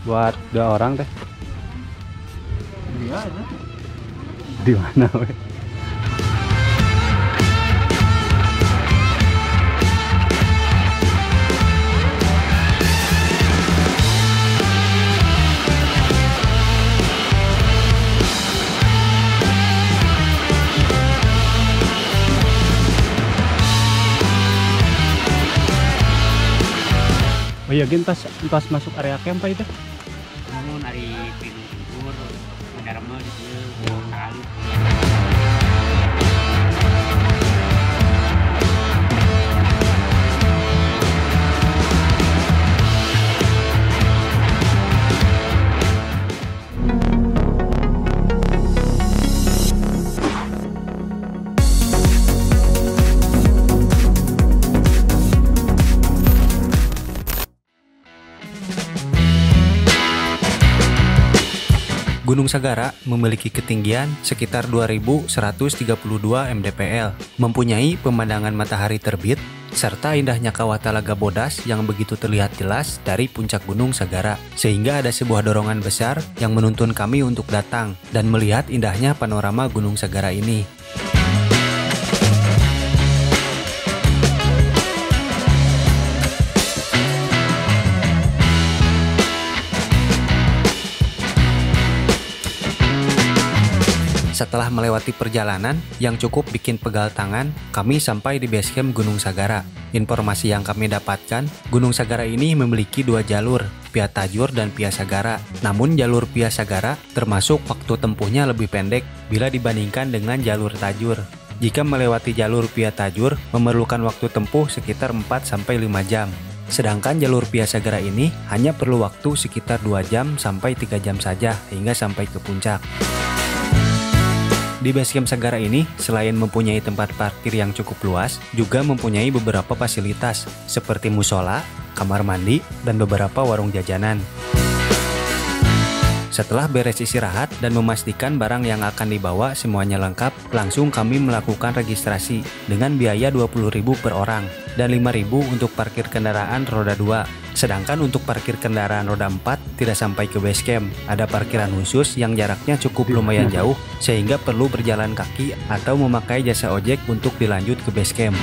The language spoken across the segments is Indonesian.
buat 2 orang teh. Iya ada. Di mana we? Oh iya, Gin, pas masuk area camp itu. Namun hari pinung kubur, mendarma di dia kali. Gunung Sagara memiliki ketinggian sekitar 2132 mdpl, mempunyai pemandangan matahari terbit, serta indahnya kawah Talaga Bodas yang begitu terlihat jelas dari puncak Gunung Sagara, sehingga ada sebuah dorongan besar yang menuntun kami untuk datang dan melihat indahnya panorama Gunung Sagara ini. Setelah melewati perjalanan yang cukup bikin pegal tangan, kami sampai di base camp Gunung Sagara. Informasi yang kami dapatkan, Gunung Sagara ini memiliki 2 jalur, Via Tajur dan Via Sagara. Namun jalur Via Sagara termasuk waktu tempuhnya lebih pendek bila dibandingkan dengan jalur Tajur. Jika melewati jalur Via Tajur, memerlukan waktu tempuh sekitar 4-5 jam. Sedangkan jalur Via Sagara ini hanya perlu waktu sekitar 2 jam sampai 3 jam saja hingga sampai ke puncak. Di base camp Sagara ini, selain mempunyai tempat parkir yang cukup luas, juga mempunyai beberapa fasilitas seperti musola, kamar mandi, dan beberapa warung jajanan. Setelah beres istirahat dan memastikan barang yang akan dibawa semuanya lengkap, langsung kami melakukan registrasi dengan biaya 20.000 per orang dan 5.000 untuk parkir kendaraan roda 2. Sedangkan untuk parkir kendaraan roda 4 tidak sampai ke base camp. Ada parkiran khusus yang jaraknya cukup lumayan jauh sehingga perlu berjalan kaki atau memakai jasa ojek untuk dilanjut ke base camp.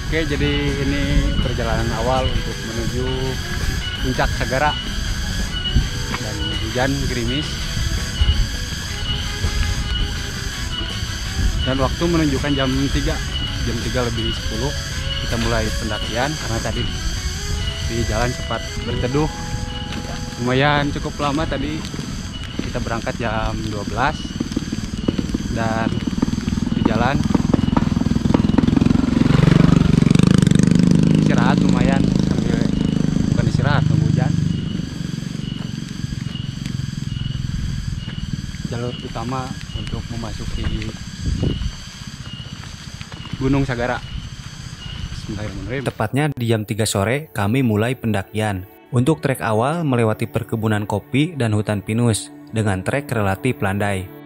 Oke, jadi ini perjalanan awal untuk menuju puncak Sagara. Dan hujan gerimis. Dan waktu menunjukkan jam 3 lebih 10. Kita mulai pendakian karena tadi di jalan sempat berteduh. Lumayan cukup lama tadi. Kita berangkat jam 12. Dan di jalan istirahat lumayan sambil bukan istirahat, nunggu hujan. Jalur utama untuk memasuki Gunung Sagara. Bismillahirrahmanirrahim. Tepatnya di jam 3 sore kami mulai pendakian. Untuk trek awal melewati perkebunan kopi dan hutan pinus dengan trek relatif landai.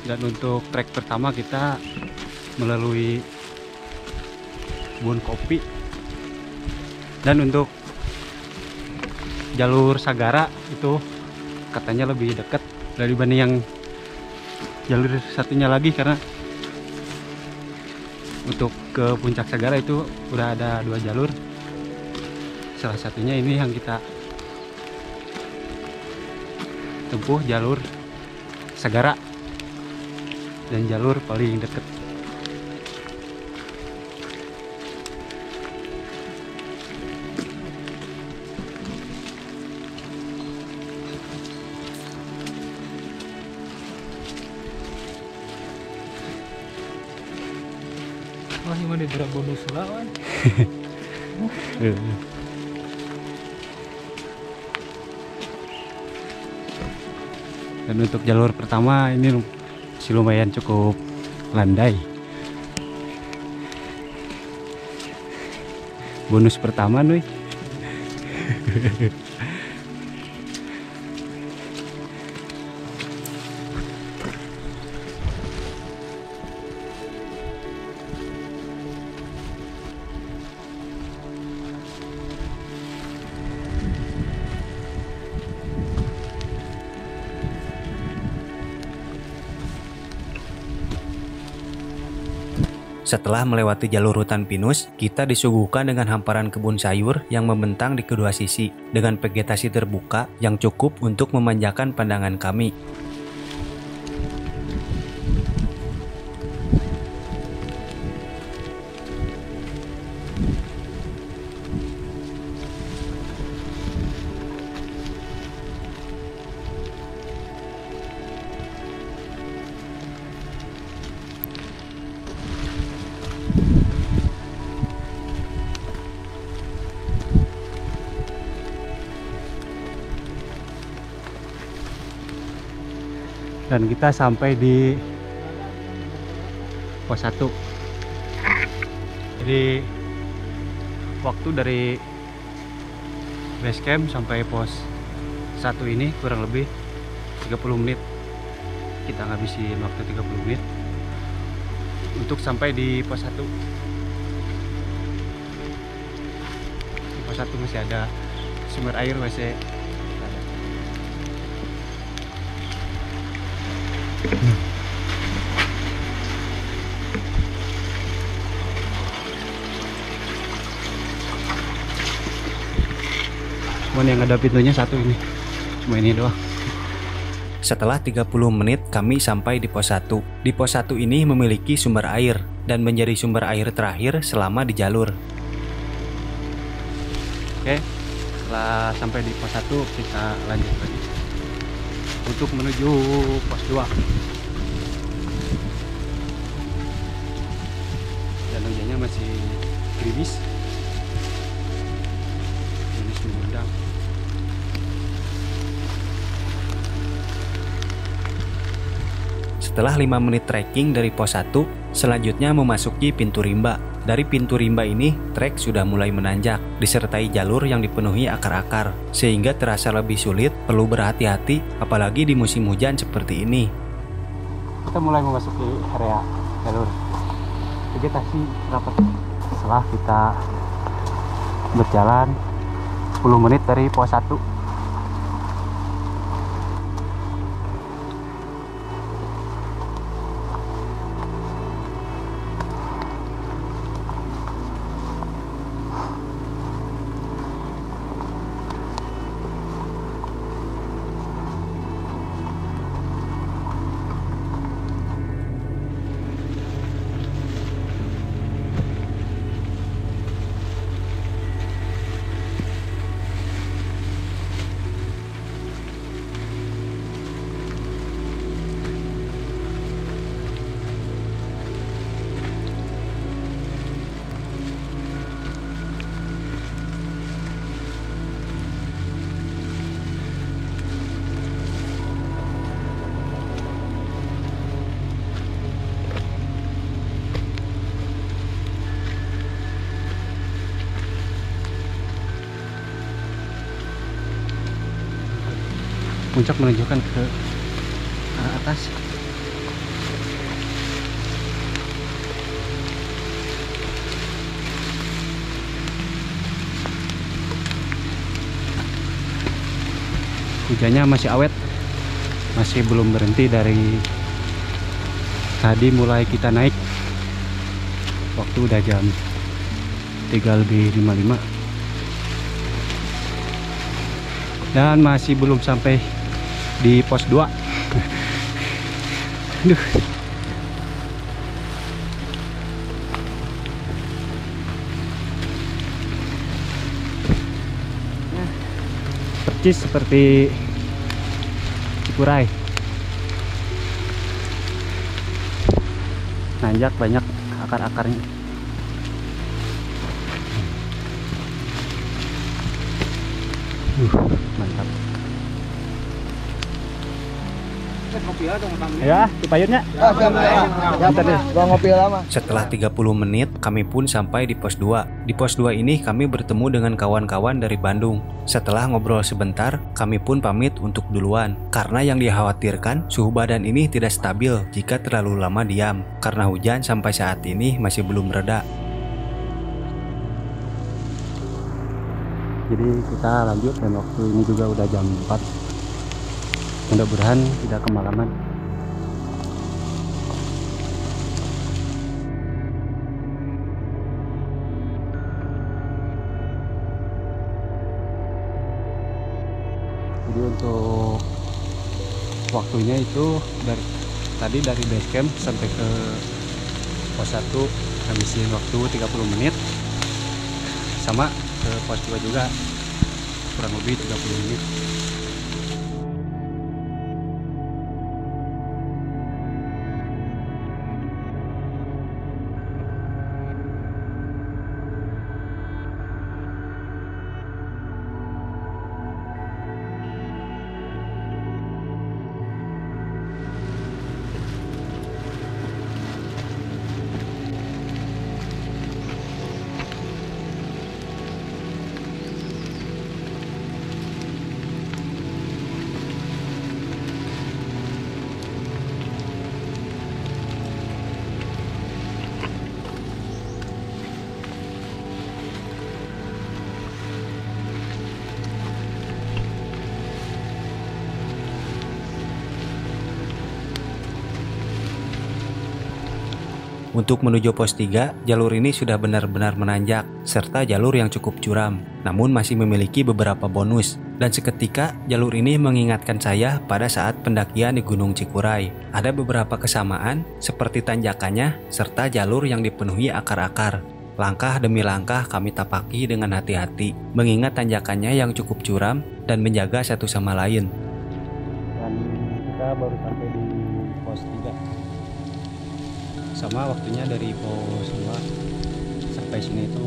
Dan untuk trek pertama kita melalui kebun kopi. Dan untuk jalur Sagara itu katanya lebih dekat dibanding yang jalur satunya lagi, karena untuk ke puncak Sagara itu udah ada 2 jalur. Salah satunya ini yang kita tempuh, jalur Sagara. Dan jalur paling dekat. Wah, ini mana bonus lah kan? Dan untuk jalur pertama ini masih lumayan cukup landai. Bonus pertama nih. Setelah melewati jalur hutan pinus, kita disuguhkan dengan hamparan kebun sayur yang membentang di kedua sisi, dengan vegetasi terbuka yang cukup untuk memanjakan pandangan kami. Dan kita sampai di pos 1. Jadi waktu dari base camp sampai pos 1 ini kurang lebih 30 menit. Kita ngabisin waktu 30 menit untuk sampai di pos 1. Di pos 1 masih ada sumber air masih. Cuman yang ada pintunya satu ini, cuma ini doang. Setelah 30 menit kami sampai di pos 1. Di pos 1 ini memiliki sumber air dan menjadi sumber air terakhir selama di jalur. Oke, setelah sampai di pos 1 kita lanjut lagi untuk menuju pos 2. Dan hujannya masih gerimis. Gerimis mengundang. Setelah 5 menit trekking dari pos 1, selanjutnya memasuki pintu rimba. Dari pintu rimba ini, trek sudah mulai menanjak, disertai jalur yang dipenuhi akar-akar, sehingga terasa lebih sulit, perlu berhati-hati, apalagi di musim hujan seperti ini. Kita mulai memasuki area jalur vegetasi rapat. Setelah kita berjalan 10 menit dari pos 1. Puncak menunjukkan ke arah atas. Hujannya masih awet, masih belum berhenti dari tadi mulai kita naik. Waktu udah jam 3:55 dan masih belum sampai di pos 2. Aduh. Percis seperti Cikuray. Nanjak, banyak akar-akarnya. Mantap. Ya, dipayunnya. Setelah 30 menit, kami pun sampai di pos 2. Di pos 2 ini kami bertemu dengan kawan-kawan dari Bandung. Setelah ngobrol sebentar, kami pun pamit untuk duluan. Karena yang dikhawatirkan, suhu badan ini tidak stabil jika terlalu lama diam. Karena hujan sampai saat ini masih belum reda. Jadi kita lanjut, dan waktu ini juga udah jam 4. Mudah-mudahan tidak kemalaman. Jadi untuk waktunya itu tadi dari base camp sampai ke pos 1 habisin waktu 30 menit, sama ke pos 2 juga kurang lebih 30 menit. Untuk menuju pos 3, jalur ini sudah benar-benar menanjak, serta jalur yang cukup curam, namun masih memiliki beberapa bonus. Dan seketika, jalur ini mengingatkan saya pada saat pendakian di Gunung Cikuray. Ada beberapa kesamaan, seperti tanjakannya, serta jalur yang dipenuhi akar-akar. Langkah demi langkah kami tapaki dengan hati-hati, mengingat tanjakannya yang cukup curam dan menjaga satu sama lain. Dan kita baru sampai di pos 3. Sama waktunya dari pos 2 sampai sini itu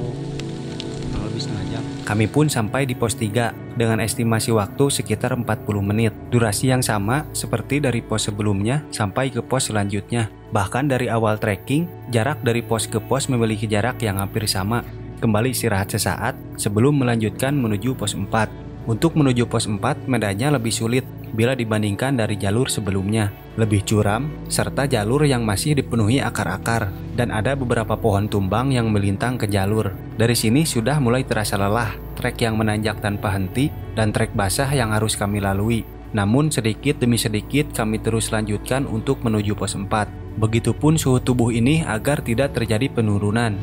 kurang lebih setengah jam. Kami pun sampai di pos 3 dengan estimasi waktu sekitar 40 menit. Durasi yang sama seperti dari pos sebelumnya sampai ke pos selanjutnya. Bahkan dari awal trekking, jarak dari pos ke pos memiliki jarak yang hampir sama. Kembali istirahat sesaat sebelum melanjutkan menuju pos 4. Untuk menuju pos 4, medannya lebih sulit bila dibandingkan dari jalur sebelumnya. Lebih curam, serta jalur yang masih dipenuhi akar-akar, dan ada beberapa pohon tumbang yang melintang ke jalur. Dari sini sudah mulai terasa lelah, trek yang menanjak tanpa henti, dan trek basah yang harus kami lalui. Namun sedikit demi sedikit kami terus lanjutkan untuk menuju pos 4. Begitupun suhu tubuh ini agar tidak terjadi penurunan.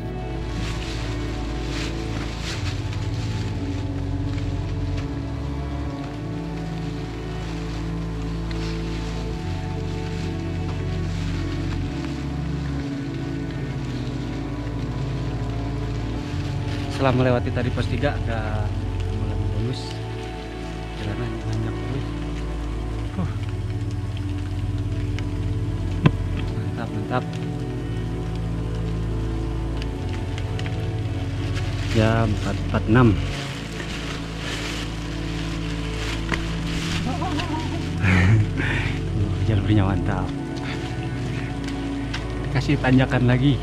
Setelah melewati tadi pos 3, ada mulai bonus jalanan yang nanjak terus. Mantap. Jam 4.46. Jalurnya mantap. Kasih tanjakan lagi.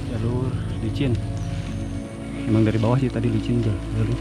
Jalur licin, emang dari bawah sih tadi licin jalur.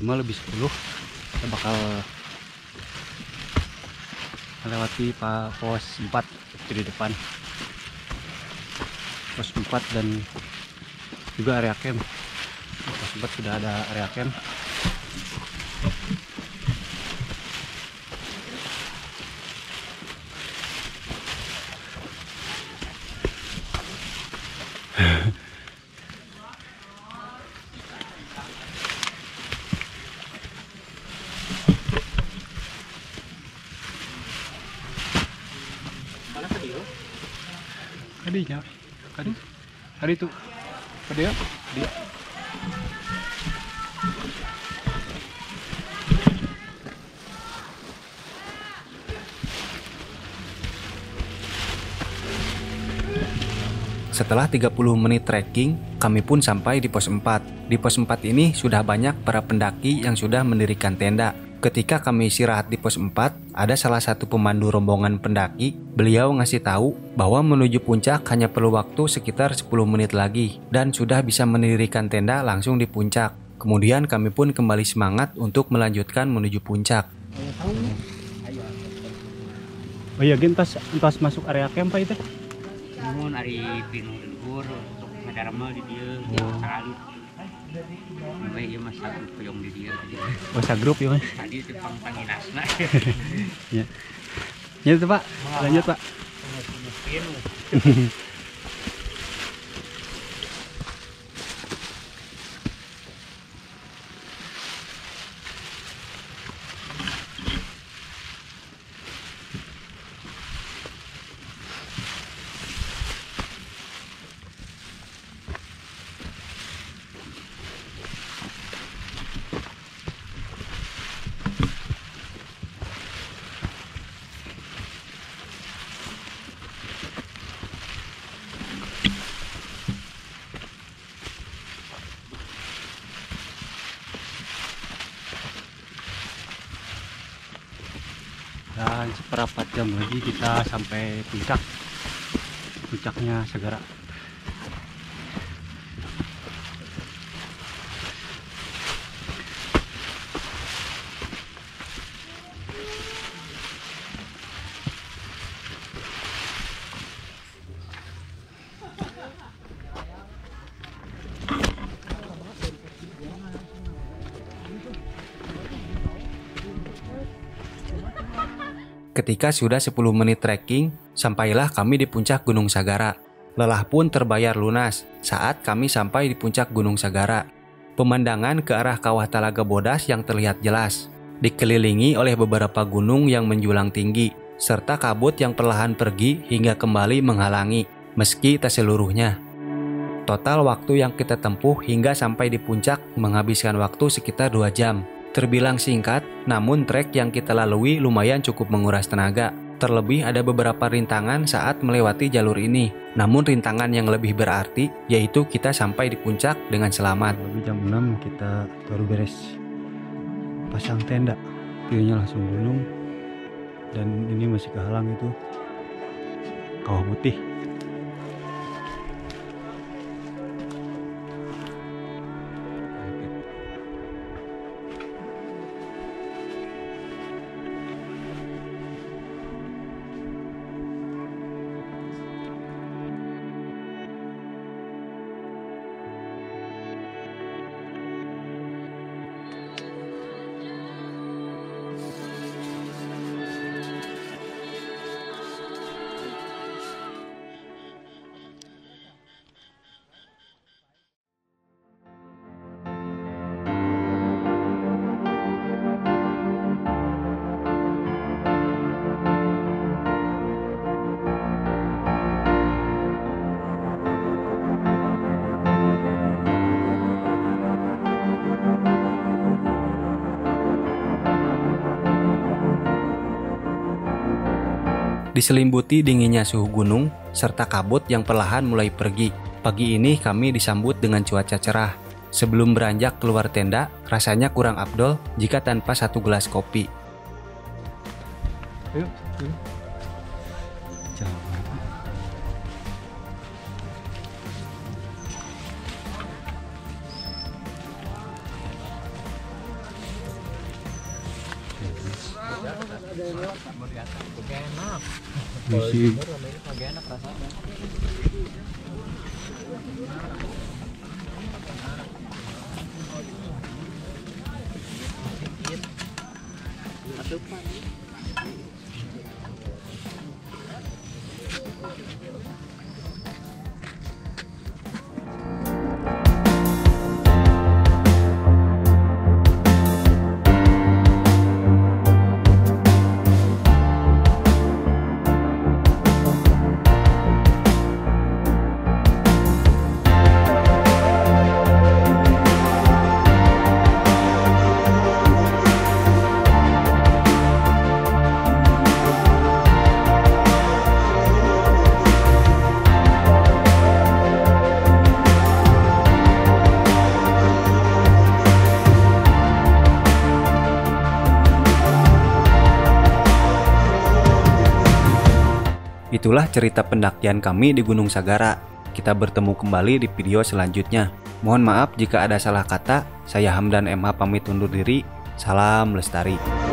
5:50 kita bakal melewati pos 4 di depan, pos 4 dan juga area camp. Pos 4 sudah ada area camp. Kadinya, kadi tuh, dia. Setelah 30 menit trekking, kami pun sampai di pos 4. Di pos 4 ini sudah banyak para pendaki yang sudah mendirikan tenda. Ketika kami istirahat di pos 4, ada salah satu pemandu rombongan pendaki. Beliau ngasih tahu bahwa menuju puncak hanya perlu waktu sekitar 10 menit lagi dan sudah bisa mendirikan tenda langsung di puncak. Kemudian kami pun kembali semangat untuk melanjutkan menuju puncak. Oh iya, entas masuk area camp Pak itu. Namun hari pinung luhur untuk ngedarma di dia sekali. Sampai dia mas satu puyong di dia. Oh, sagrup ya Mas. Tadi itu pangpanginasna. Ya. Ya itu Pak, lanjut Pak. Dan seperempat jam lagi kita sampai puncaknya Sagara. Ketika sudah 10 menit trekking, sampailah kami di puncak Gunung Sagara. Lelah pun terbayar lunas saat kami sampai di puncak Gunung Sagara. Pemandangan ke arah kawah Talaga Bodas yang terlihat jelas, dikelilingi oleh beberapa gunung yang menjulang tinggi, serta kabut yang perlahan pergi hingga kembali menghalangi, meski tak seluruhnya. Total waktu yang kita tempuh hingga sampai di puncak menghabiskan waktu sekitar 2 jam. Terbilang singkat, namun trek yang kita lalui lumayan cukup menguras tenaga. Terlebih ada beberapa rintangan saat melewati jalur ini. Namun rintangan yang lebih berarti yaitu kita sampai di puncak dengan selamat. Lebih jam 6 kita baru beres pasang tenda. View-nya langsung gunung. Dan ini masih kehalang itu kawah putih. Diselimbuti dinginnya suhu gunung, serta kabut yang perlahan mulai pergi. Pagi ini kami disambut dengan cuaca cerah. Sebelum beranjak keluar tenda, rasanya kurang afdol jika tanpa satu gelas kopi. Ayo. Jangan. enak. Isi. Agak enak rasanya. Itulah cerita pendakian kami di Gunung Sagara. Kita bertemu kembali di video selanjutnya. Mohon maaf jika ada salah kata. Saya Hamdan MH pamit undur diri. Salam lestari.